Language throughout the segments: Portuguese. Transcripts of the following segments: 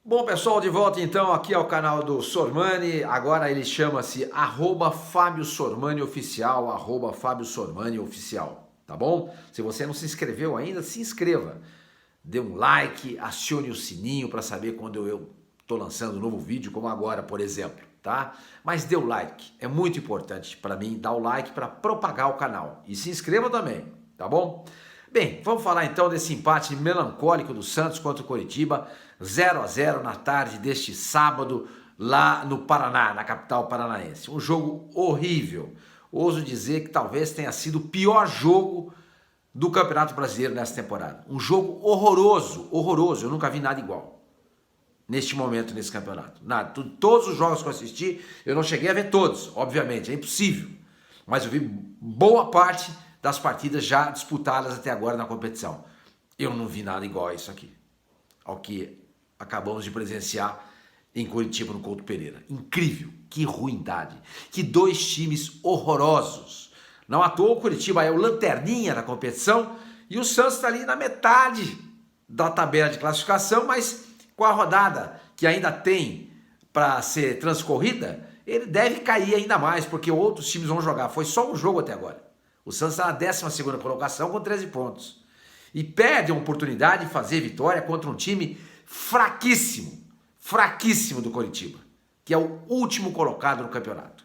Bom, pessoal, de volta então aqui ao canal do Sormani. Agora ele chama-se @Fábio Sormani Oficial, @Fábio Sormani Oficial, tá bom? Se você não se inscreveu ainda, se inscreva. Dê um like, acione o sininho para saber quando eu tô lançando um novo vídeo, como agora, por exemplo, tá? Mas dê o like, é muito importante para mim dar o like para propagar o canal. E se inscreva também, tá bom? Bem, vamos falar então desse empate melancólico do Santos contra o Coritiba, 0-0 na tarde deste sábado, lá no Paraná, na capital paranaense. Um jogo horrível. Ouso dizer que talvez tenha sido o pior jogo do Campeonato Brasileiro nessa temporada. Um jogo horroroso, horroroso. Eu nunca vi nada igual neste momento, nesse campeonato. Nada. Todos os jogos que eu assisti, eu não cheguei a ver todos, obviamente, é impossível. Mas eu vi boa parte das partidas já disputadas até agora na competição. Eu não vi nada igual a isso aqui, ao que acabamos de presenciar em Curitiba, no Couto Pereira. Incrível, que ruindade, que dois times horrorosos. Não à toa o Curitiba é o lanterninha da competição e o Santos está ali na metade da tabela de classificação, mas com a rodada que ainda tem para ser transcorrida, ele deve cair ainda mais, porque outros times vão jogar. Foi só um jogo até agora. O Santos está na 12ª colocação com 13 pontos. E perde a oportunidade de fazer vitória contra um time fraquíssimo, fraquíssimo do Coritiba, que é o último colocado no campeonato.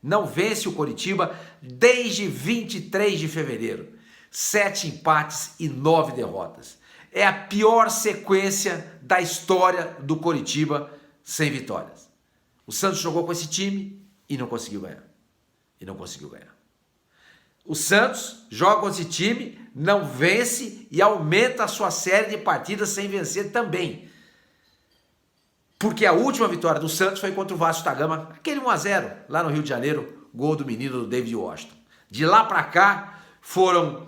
Não vence o Coritiba desde 23 de fevereiro. 7 empates e 9 derrotas. É a pior sequência da história do Coritiba sem vitórias. O Santos jogou com esse time e não conseguiu ganhar. E não conseguiu ganhar. O Santos joga com esse time, não vence e aumenta a sua série de partidas sem vencer também. Porque a última vitória do Santos foi contra o Vasco da Gama, aquele 1-0 lá no Rio de Janeiro, gol do menino do David Washington. De lá para cá foram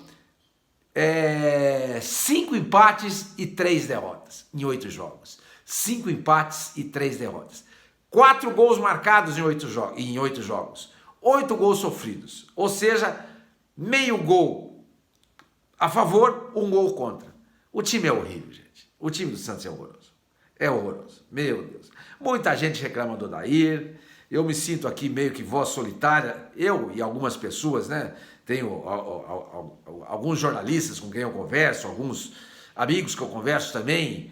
5 empates e 3 derrotas em 8 jogos. 5 empates e 3 derrotas. 4 gols marcados em 8 jogos. 8 gols sofridos. Ou seja, meio gol a favor, 1 gol contra. O time é horrível, gente. O time do Santos é horroroso. É horroroso. Meu Deus. Muita gente reclama do Odair. Eu me sinto aqui meio que voz solitária. Eu e algumas pessoas, né? Tenho alguns jornalistas com quem eu converso, alguns amigos que eu converso também.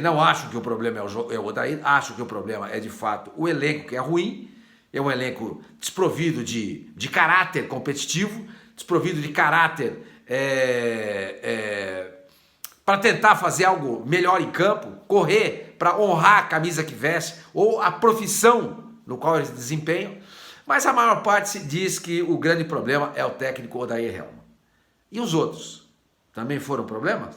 Não acho que o problema é o Odair. Acho que o problema é, de fato, o elenco, que é ruim. É um elenco desprovido de caráter competitivo, desprovido de caráter para tentar fazer algo melhor em campo, correr para honrar a camisa que veste ou a profissão no qual eles desempenham. Mas a maior parte se diz que o grande problema é o técnico Odair Hellmann. E os outros? Também foram problemas?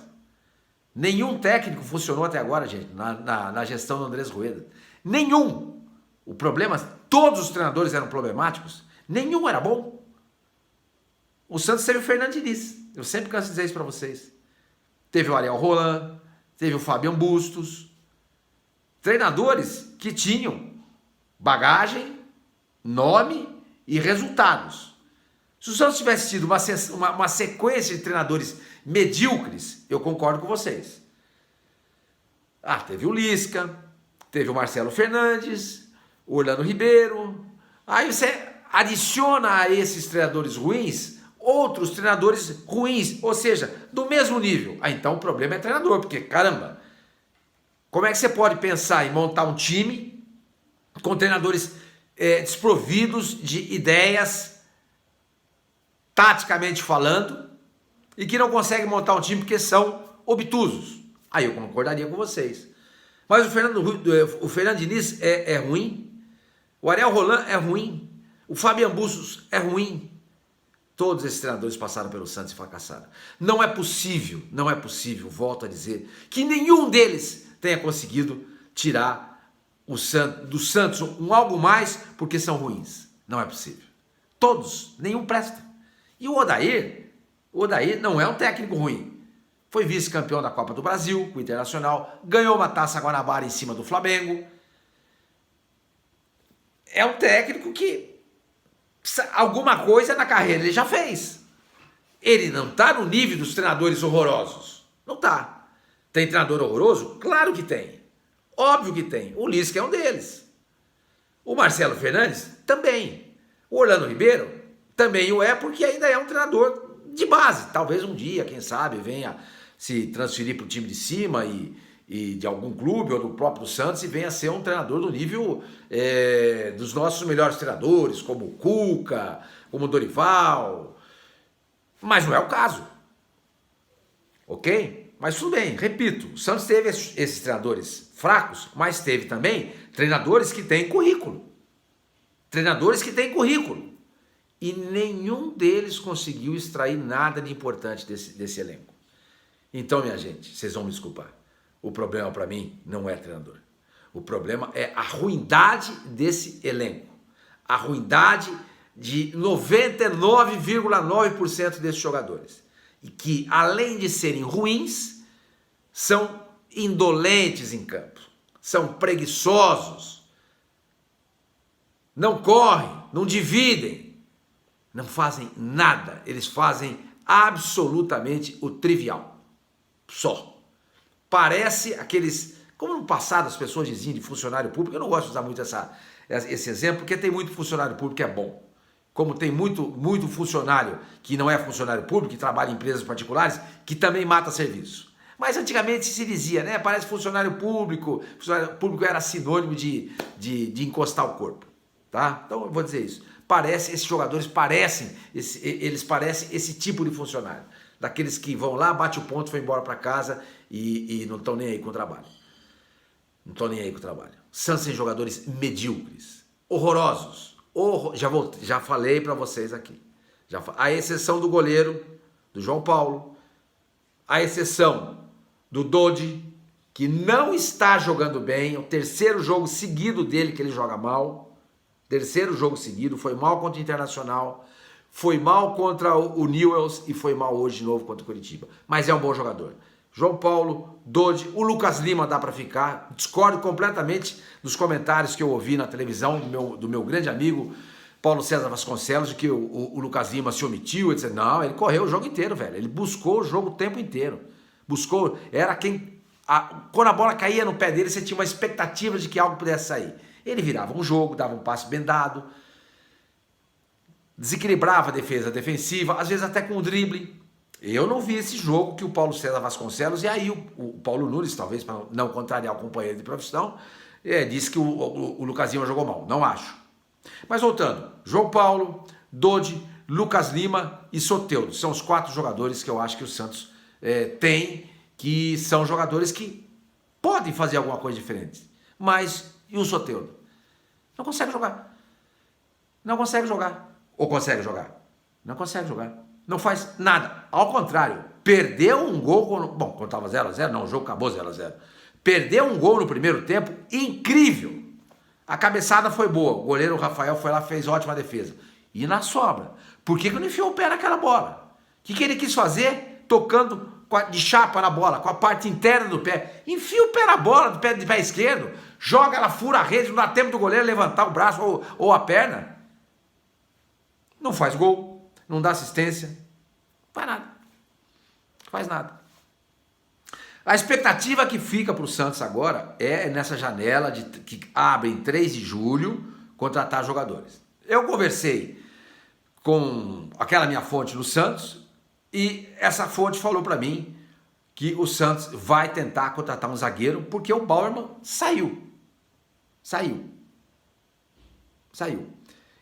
Nenhum técnico funcionou até agora, gente, na gestão do Andrés Rueda. Nenhum! O problema, todos os treinadores eram problemáticos, nenhum era bom. O Santos teve o Fernando Diniz, eu sempre canso de dizer isso para vocês. Teve o Ariel Roland, teve o Fabian Bustos, treinadores que tinham bagagem, nome e resultados. Se o Santos tivesse tido uma sequência de treinadores medíocres, eu concordo com vocês. Teve o Lisca, teve o Marcelo Fernandes, o Orlando Ribeiro. Aí você adiciona a esses treinadores ruins outros treinadores ruins, ou seja, do mesmo nível. Então o problema é treinador, porque caramba, como é que você pode pensar em montar um time com treinadores desprovidos de ideias, taticamente falando, e que não conseguem montar um time porque são obtusos? Aí eu concordaria com vocês. Mas o Fernando Diniz é ruim, o Ariel Roland é ruim, o Fabian Bustos é ruim. Todos esses treinadores passaram pelo Santos e fracassaram. Não é possível, volto a dizer, que nenhum deles tenha conseguido tirar do Santos um algo mais porque são ruins. Não é possível. Todos, nenhum presta. E o Odair não é um técnico ruim. Foi vice-campeão da Copa do Brasil, com o Internacional, ganhou uma Taça Guanabara em cima do Flamengo. É um técnico que alguma coisa na carreira ele já fez. Ele não está no nível dos treinadores horrorosos. Não está. Tem treinador horroroso? Claro que tem. Óbvio que tem. O Lisca é um deles. O Marcelo Fernandes também. O Orlando Ribeiro também o é, porque ainda é um treinador de base. Talvez um dia, quem sabe, venha se transferir para o time de cima e de algum clube ou do próprio Santos e venha a ser um treinador do nível dos nossos melhores treinadores, como o Cuca, como o Dorival. Mas não é o caso. Ok? Mas tudo bem, repito, o Santos teve esses treinadores fracos, mas teve também treinadores que têm currículo. Treinadores que têm currículo. E nenhum deles conseguiu extrair nada de importante desse elenco. Então, minha gente, vocês vão me desculpar. O problema para mim não é treinador. O problema é a ruindade desse elenco. A ruindade de 99,9% desses jogadores. E que, além de serem ruins, são indolentes em campo. São preguiçosos. Não correm, não dividem. Não fazem nada. Eles fazem absolutamente o trivial. Só. Parece aqueles... Como no passado as pessoas diziam de funcionário público, eu não gosto de usar muito esse exemplo, porque tem muito funcionário público que é bom. Como tem muito funcionário que não é funcionário público, que trabalha em empresas particulares, que também mata serviço. Mas antigamente se dizia, né? Parece funcionário público era sinônimo de encostar o corpo. Tá? Então eu vou dizer isso. Esses jogadores parecem esse tipo de funcionário. Daqueles que vão lá, bate o ponto, foi embora para casa e não estão nem aí com o trabalho. Não estão nem aí com o trabalho. Santos tem jogadores medíocres, horrorosos. Já falei para vocês aqui. A exceção do goleiro, do João Paulo. A exceção do Dodi, que não está jogando bem. É o terceiro jogo seguido dele que ele joga mal. Terceiro jogo seguido. Foi mal contra o Internacional. Foi mal contra o Newell's e foi mal hoje de novo contra o Curitiba. Mas é um bom jogador. João Paulo, Dodi, o Lucas Lima dá para ficar. Discordo completamente dos comentários que eu ouvi na televisão do meu grande amigo Paulo César Vasconcelos, de que o Lucas Lima se omitiu, etc. Não, ele correu o jogo inteiro, velho. Ele buscou o jogo o tempo inteiro. Buscou, era quem... quando a bola caía no pé dele, você tinha uma expectativa de que algo pudesse sair. Ele virava um jogo, dava um passe bem dado, desequilibrava a defensiva, às vezes até com o drible. Eu não vi esse jogo que o Paulo César Vasconcelos, e aí o Paulo Nunes, talvez para não contrariar o companheiro de profissão, disse que o Lucas Lima jogou mal. Não acho. Mas voltando, João Paulo, Dodi, Lucas Lima e Soteldo. São os 4 jogadores que eu acho que o Santos tem, que são jogadores que podem fazer alguma coisa diferente. Mas, e o Soteldo? Não consegue jogar. Não consegue jogar. Ou consegue jogar? Não consegue jogar. Não faz nada. Ao contrário, perdeu um gol quando estava 0-0, não, o jogo acabou 0-0. Perdeu um gol no primeiro tempo, incrível. A cabeçada foi boa, o goleiro Rafael foi lá, fez ótima defesa. E na sobra, por que não enfiou o pé naquela bola? O que ele quis fazer? Tocando de chapa na bola, com a parte interna do pé. Enfia o pé na bola, de pé esquerdo, joga ela, fura a rede, não dá tempo do goleiro levantar o braço ou a perna. Não faz gol, não dá assistência, não faz nada. Não faz nada. A expectativa que fica para o Santos agora é nessa janela que abre em 3 de julho, contratar jogadores. Eu conversei com aquela minha fonte no Santos e essa fonte falou para mim que o Santos vai tentar contratar um zagueiro porque o Bauerman saiu.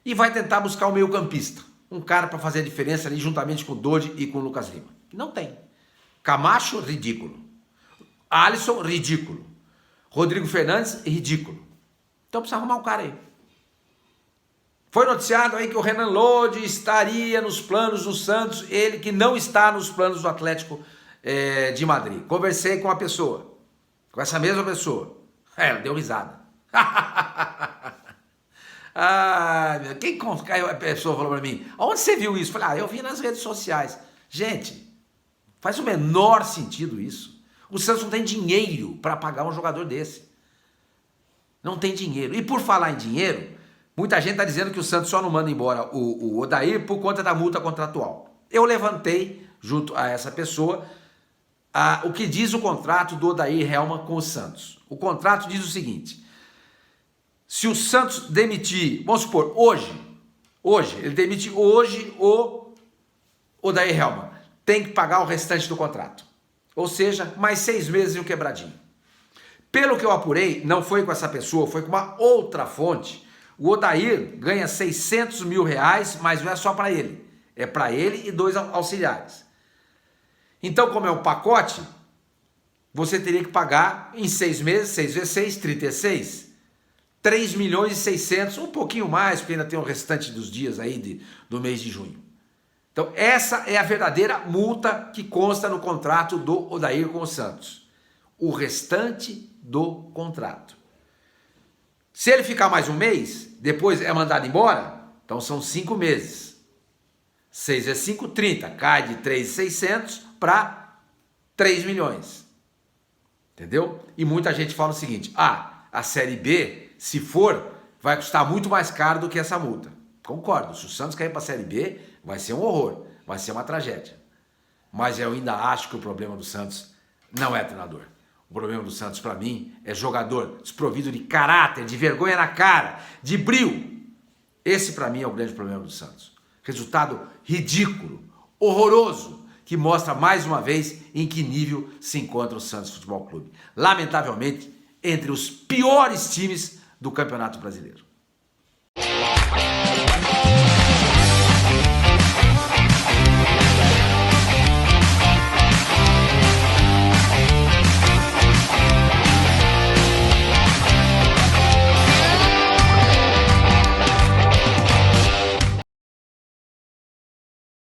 E vai tentar buscar um meio-campista, um cara para fazer a diferença ali juntamente com o Dodi e com o Lucas Lima. Não tem. Camacho, ridículo. Alisson, ridículo. Rodrigo Fernandes, ridículo. Então precisa arrumar um cara aí. Foi noticiado aí que o Renan Lodi estaria nos planos do Santos, ele que não está nos planos do Atlético de Madrid. Conversei com a pessoa, com essa mesma pessoa. Ela deu risada. A pessoa falou para mim, aonde você viu isso? Eu falei, eu vi nas redes sociais. Gente, faz o menor sentido isso. O Santos não tem dinheiro para pagar um jogador desse. Não tem dinheiro. E por falar em dinheiro, muita gente está dizendo que o Santos só não manda embora o Odair por conta da multa contratual. Eu levantei, junto a essa pessoa, o que diz o contrato do Odair Hellmann com o Santos. O contrato diz o seguinte: se o Santos demitir, vamos supor, hoje, ele demite hoje o Odair Hellmann, tem que pagar o restante do contrato. Ou seja, mais 6 meses e um quebradinho. Pelo que eu apurei, não foi com essa pessoa, foi com uma outra fonte. O Odair ganha R$600 mil, mas não é só para ele. É para ele e 2 auxiliares. Então, como é um pacote, você teria que pagar em 6 meses, 6 vezes 6, 36. 3 milhões e 600, um pouquinho mais, porque ainda tem o restante dos dias aí do mês de junho. Então, essa é a verdadeira multa que consta no contrato do Odair com o Santos. O restante do contrato. Se ele ficar mais um mês, depois é mandado embora, então são 5 meses. 6 vezes 5, 30. Cai de 3.600 para 3 milhões. Entendeu? E muita gente fala o seguinte: a Série B, se for, vai custar muito mais caro do que essa multa. Concordo, se o Santos cair para a Série B, vai ser um horror, vai ser uma tragédia. Mas eu ainda acho que o problema do Santos não é treinador. O problema do Santos, para mim, é jogador desprovido de caráter, de vergonha na cara, de brio. Esse, para mim, é o grande problema do Santos. Resultado ridículo, horroroso, que mostra mais uma vez em que nível se encontra o Santos Futebol Clube. Lamentavelmente, entre os piores times do Campeonato Brasileiro.